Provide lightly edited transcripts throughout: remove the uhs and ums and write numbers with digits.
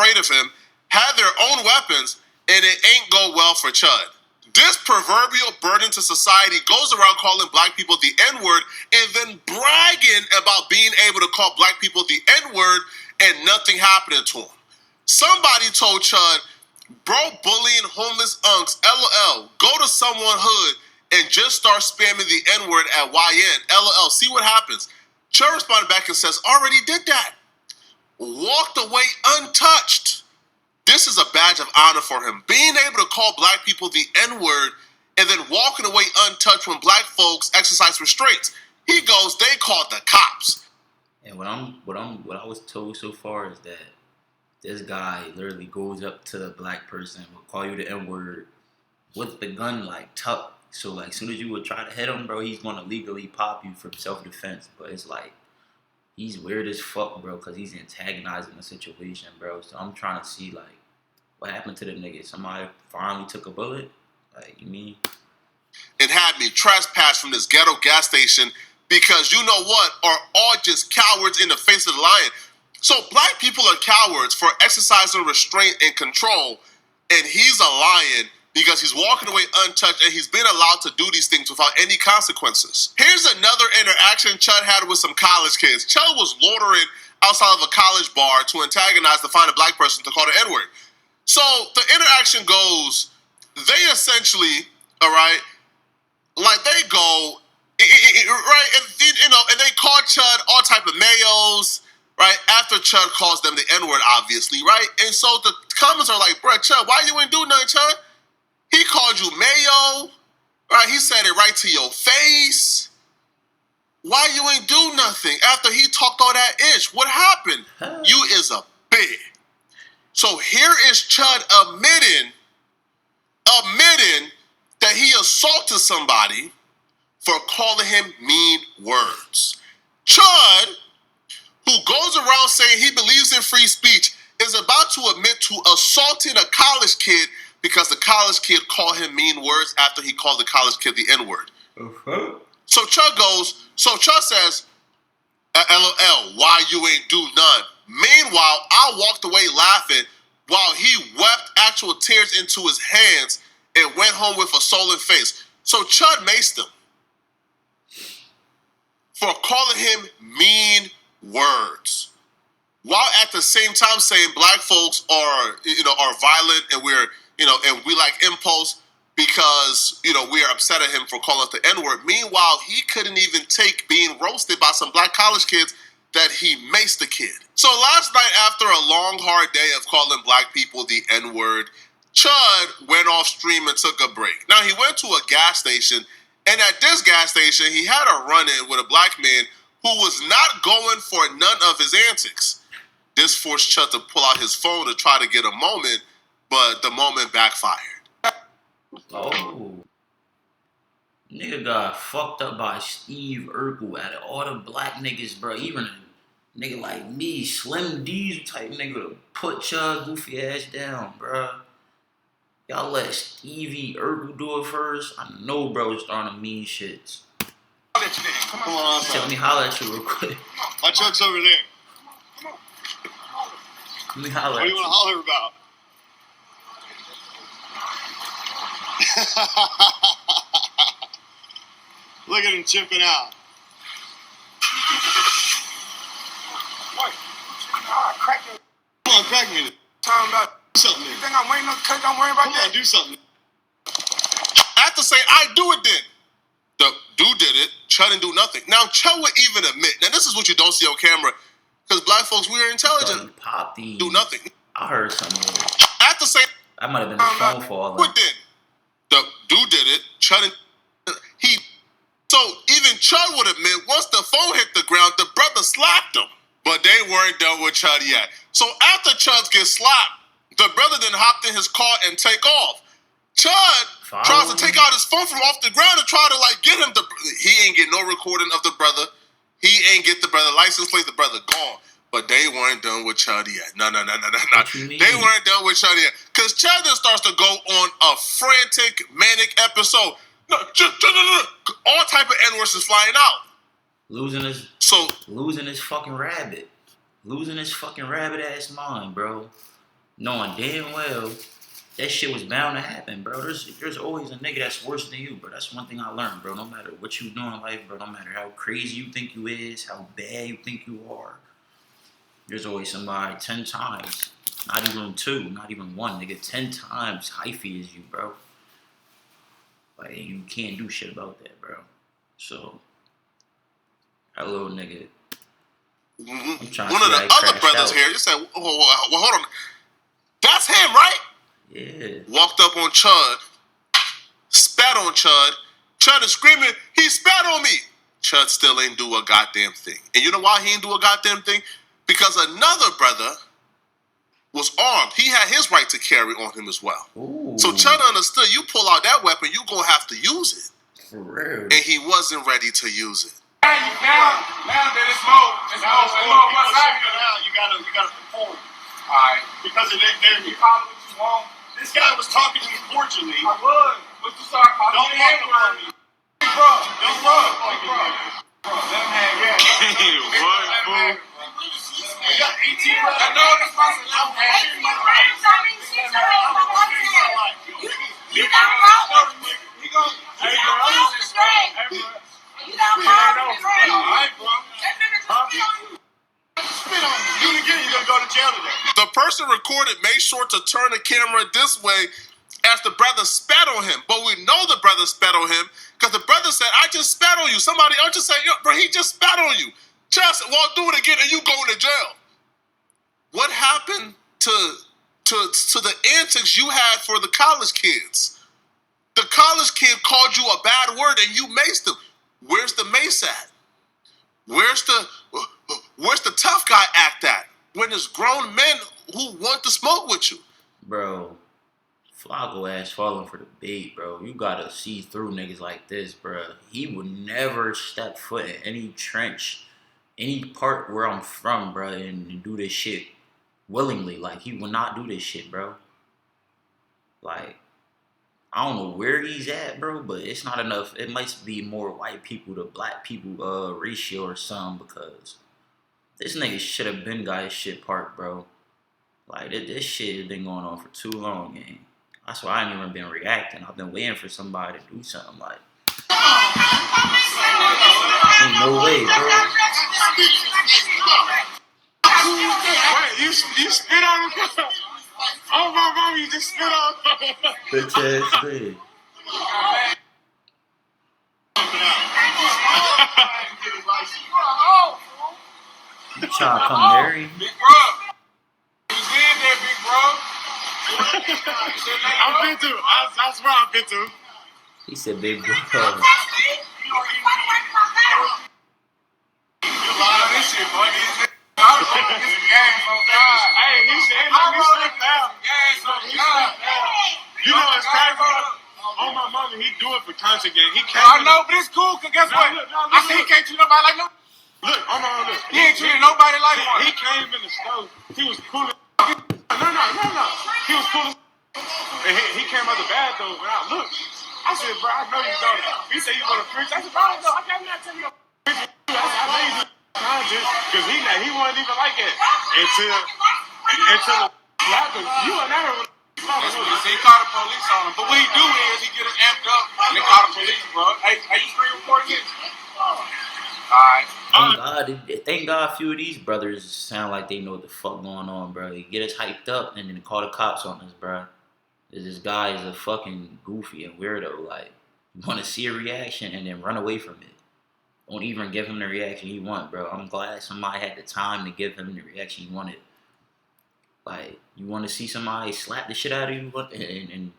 afraid of him, had their own weapons, and it ain't go well for Chud. This proverbial burden to society goes around calling black people the N-word and then bragging about being able to call black people the N-word and nothing happening to him. Somebody told Chud, bro, bullying homeless unks, LOL, go to someone hood and just start spamming the N-word at YN, LOL, see what happens. Chud responded back and says, already did that. Walked away untouched. This is a badge of honor for him. Being able to call black people the N-word and then walking away untouched when black folks exercise restraints. He goes, they called the cops. And what I was told so far is that this guy literally goes up to the black person, will call you the N-word with the gun like tucked. So like, as soon as you would try to hit him, bro, he's gonna legally pop you for self-defense. But it's like, he's weird as fuck, bro, because he's antagonizing the situation, bro. So I'm trying to see, like, what happened to the nigga? Somebody finally took a bullet? Like, you mean? It had me trespass from this ghetto gas station because you know what? Are all just cowards in the face of the lion. So black people are cowards for exercising restraint and control, and he's a lion because he's walking away untouched and he's been allowed to do these things without any consequences. Here's another interaction Chud had with some college kids. Chud was loitering outside of a college bar to antagonize to find a black person to call the N-word. So the interaction goes, they essentially, all right, like they go, right, and they call Chud all type of mayos, right, after Chud calls them the N-word, obviously, right? And so the comments are like, bruh, Chud, why you ain't do nothing, Chud? He called you mayo, right? He said it right to your face. Why you ain't do nothing after he talked all that ish? What happened? You is a bitch. So here is Chud admitting that he assaulted somebody for calling him mean words. Chud, who goes around saying he believes in free speech, is about to admit to assaulting a college kid because the college kid called him mean words after he called the college kid the N-word. So Chud says, LOL, why you ain't do none? Meanwhile, I walked away laughing while he wept actual tears into his hands and went home with a sullen face. So Chud maced him for calling him mean words, while at the same time saying black folks are violent and we like impulse because, we are upset at him for calling us the N-word. Meanwhile, he couldn't even take being roasted by some black college kids that he maced the kid. So last night, after a long, hard day of calling black people the N-word, Chud went off stream and took a break. Now, he went to a gas station, and at this gas station, he had a run-in with a black man who was not going for none of his antics. This forced Chud to pull out his phone to try to get a moment, but the moment backfired. Oh. Nigga got fucked up by Steve Urkel out of all the black niggas, bro. Even a nigga like me, Slim Diesel type nigga to put Chud goofy ass down, bro. Y'all let Stevie Urkel do it first. I know bro was starting to mean shits. Come on, tell me holler at you real quick. My truck's over there. Let me holler What do you want to holler about? Look at him chipping out. Come on, crack me. Talking about Something. you think I'm waiting on cut? I'm worrying about Come that. on, do something. I have to say, I do it then. The dude did it. Chud didn't do nothing. Now, Chud would even admit, now this is what you don't see on camera, because black folks, we are intelligent. Do nothing. I heard something. I have to say, That might have been his phone falling. what then? The dude did it. Chud didn't. So even Chud would admit, once the phone hit the ground, the brother slapped him. But they weren't done with Chud yet. So after Chud gets slapped, the brother then hopped in his car and take off. Chud tries to take out his phone from off the ground and try to get him. He ain't get no recording of the brother. He ain't get the brother license plate. The brother gone. But they weren't done with Chud yet. No. They weren't done with Chud yet. Because Chud then starts to go on a frantic, manic episode. No, all type of N-words is flying out. Losing his fucking rabbit. Losing his fucking rabbit ass mind, bro. knowing damn well that shit was bound to happen, bro. There's always a nigga that's worse than you, bro. That's one thing I learned, bro. No matter what you do in life, bro, no matter how crazy you think you is, how bad you think you are, there's always somebody 10 times, not even 2, not even 1, nigga, 10 times hyphy as you, bro. Like, you can't do shit about that, bro. So, that little nigga, I'm trying to One see of how the he other crashed brothers out. here, you said, hold on. That's him, right? Yeah. Walked up on Chud, spat on Chud. Chud is screaming, he spat on me. Chud still ain't do a goddamn thing. And you know why he ain't do a goddamn thing? Because another brother was armed. He had his right to carry on him as well. Ooh. So Chud understood, you pull out that weapon, you gonna have to use it. For real. And he wasn't ready to use it. Now that it's more, You gotta perform. Alright. Because it ain't there. You call it what you want. This guy was talking to me cordially. I would. What you start calling Don't me? walk up on me. Bro, Don't walk up on me. let him have it. What, fool? We got 18 rounds. I know this person. Let him have it. You got problems. He gon' You got problems, Greg. You got problems, Greg. Alright, bro. That nigga just spit on you. Spit on me. Do it again, you're gonna go to jail today. The person recorded made sure to turn the camera this way as the brother spat on him. But we know the brother spat on him because the brother said, I just spat on you. Somebody else just said, yo, bro, he just spat on you. Just won't do it again and you going to jail. What happened to the antics you had for the college kids? The college kid called you a bad word and you maced him. Where's the mace at? Where's the tough guy act at? When there's grown men who want to smoke with you. Bro, Flacco ass falling for the bait, bro. You gotta see through niggas like this, bro. He would never step foot in any trench, any part where I'm from, bro, and do this shit willingly. Like, he would not do this shit, bro. Like, I don't know where he's at, bro, but it's not enough. It must be more white people to black people ratio or something, because this nigga should have been got his shit parked, bro. Like, this shit has been going on for too long, and that's why I ain't even been reacting. I've been waiting for somebody to do something like, ain't no way, bro. Wait, you spit on him? Oh my mom, you just spit on him. Bitch ass nigga. You trying to come marry? Big bro. You was in there, big bro. I'm fit to. I swear I'm fit to. He said, big bro. This shit funny. Hey, he said, let me slip down. You know what's crazy? On my mama, he do it for content game. He can't. I know, but it's cool, because guess what? I see he can't treat nobody like no. Look, on my mama, look. He ain't treating nobody like one. He came in the stove. He was cool as. No. He was cool as. And he came out the bathroom, and I looked. I said, bro, I know you don't. He said, you want to preach? I said, bro, no, I can't tell you. I said, I know you do content, because he wasn't even like that. Until you will never. He called the police on him. But what he do is he get us amped up and they call the police, bro. Hey, are you screen recording it? Alright. Thank God a few of these brothers sound like they know what the fuck going on, bro. They get us hyped up and then call the cops on us, bro. This guy is a fucking goofy and weirdo. Like, you want to see a reaction and then run away from it. Don't even give him the reaction he want, bro. I'm glad somebody had the time to give him the reaction he wanted. Like, you want to see somebody slap the shit out of you, and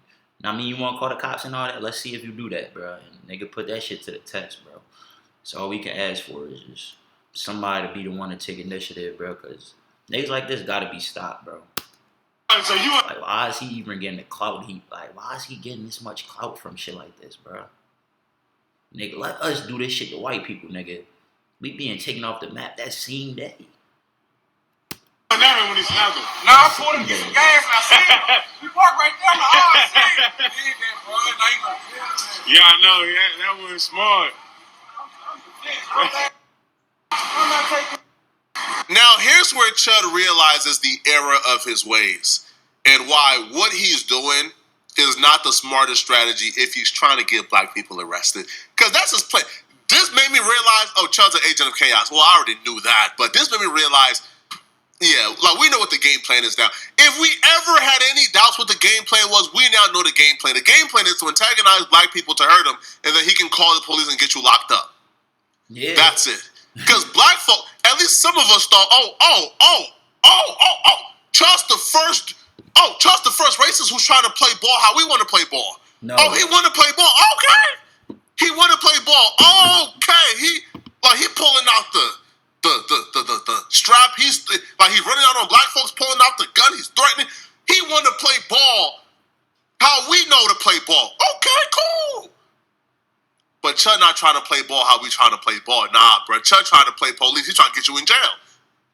I mean, you want to call the cops and all that? Let's see if you do that, bro. And they can put that shit to the test, bro. So all we can ask for is just somebody to be the one to take initiative, bro, because niggas like this got to be stopped, bro. So you Like, why is he even getting the clout? Why is he getting this much clout from shit like this, bro? Nigga, let us do this shit to white people, nigga. We being taken off the map that same day. when he snapped him. No, I pulled him to get some gas and I seen him. He parked right there. I'm like, oh, shit. Yeah, I know. Yeah, that was smart. Now, here's where Chud realizes the error of his ways. and why what he's doing is not the smartest strategy if he's trying to get black people arrested. Because that's his plan. This made me realize, oh, Chud's an agent of chaos. Well, I already knew that, but this made me realize, yeah, like we know what the game plan is now. If we ever had any doubts what the game plan was, we now know the game plan. The game plan is to antagonize black people to hurt them, and then he can call the police and get you locked up. Yeah. That's it. Because black folk, at least some of us thought, trust the first racist who's trying to play ball how we want to play ball. No. Oh, he want to play ball. Okay. He want to play ball. Okay. He pulling out the strap. He's running out on black folks, pulling out the gun. He's threatening. He want to play ball how we know to play ball. Okay, cool. But Chud not trying to play ball how we trying to play ball. Nah, bro. Chud trying to play police. He's trying to get you in jail.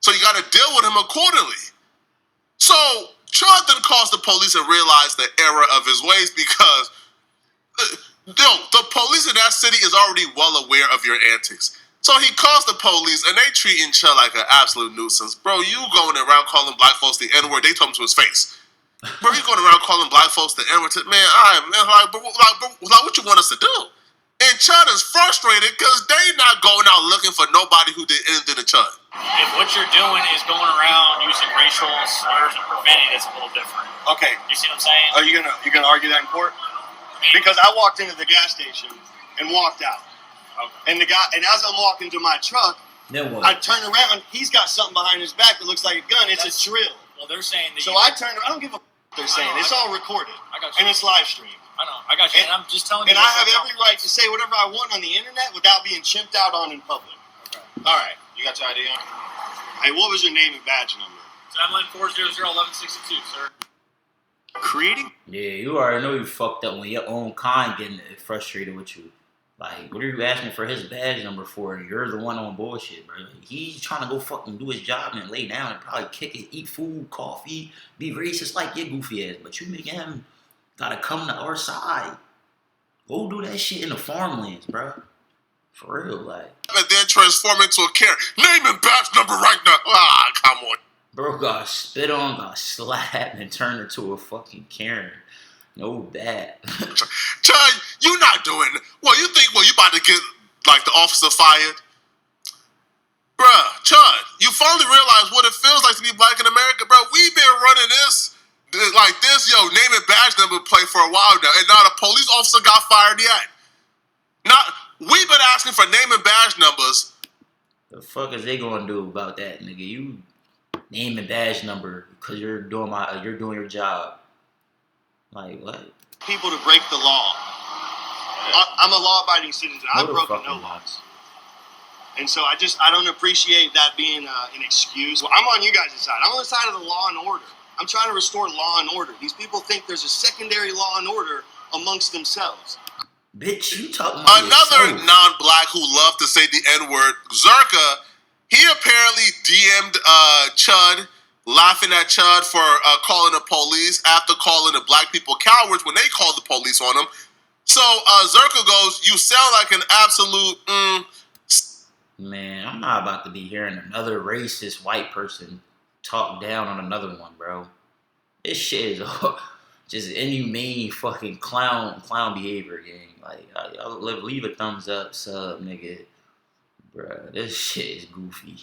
So you got to deal with him accordingly. So Chud then calls the police and realized the error of his ways because the police in that city is already well aware of your antics. So he calls the police and they treating Chud like an absolute nuisance. Bro, you going around calling black folks the N-word. They told him to his face. Bro, you going around calling black folks the N-word. Man, what you want us to do? And Chud is frustrated because they not going out looking for nobody who did anything to Chud. If what you're doing is going around using racial slurs and profanity, that's a little different. Okay. You see what I'm saying? Are you gonna argue that in court? Because I walked into the gas station and walked out. Okay. And as I'm walking to my truck, I turn around. He's got something behind his back that looks like a gun. It's a drill. Well, they're saying that. So I turned around. I don't give a they're saying. It's all recorded. I got you. And it's live streamed. I know. I got you. And I'm just telling you. And I have every right to say whatever I want on the internet without being chimped out on in public. Okay. All right. You got your idea? Hey, what was your name and badge number? 794001162, sir. Creating? Yeah, you already know you fucked up when your own kind getting frustrated with you. Like, what are you asking for his badge number for? You're the one on bullshit, bro. He's trying to go fucking do his job and lay down and probably kick it, eat food, coffee, be racist like your goofy ass. But you making him gotta come to our side. Go do that shit in the farmlands, bro. For real, like. And then transform into a Karen. Name and badge number right now. Ah, come on. Bro got spit on, got slapped, and turned into a fucking Karen. No that. Chud, you not doing it. You about to get, like, the officer fired? Bruh, Chud, you finally realize what it feels like to be black in America, bro. We've been running this, name and badge number play for a while now, and not a police officer got fired yet. We've been asking for name and badge numbers. The fuck is they gonna do about that, nigga? You name and badge number because you're doing your job. Like what? People to break the law. I'm a law-abiding citizen. I've broken no laws. And so I don't appreciate that being an excuse. Well, I'm on you guys' side. I'm on the side of the law and order. I'm trying to restore law and order. These people think there's a secondary law and order amongst themselves. Bitch, you talking about another yourself. non-black who loved to say the N-word, Zerka, he apparently DM'd Chud, laughing at Chud for calling the police after calling the black people cowards when they called the police on him. So Zerka goes, you sound like an absolute Man, I'm not about to be hearing another racist white person talk down on another one, bro. This shit is just inhumane fucking clown behavior, gang. Like, I'll leave a thumbs up, sub, nigga. Bruh, this shit is goofy.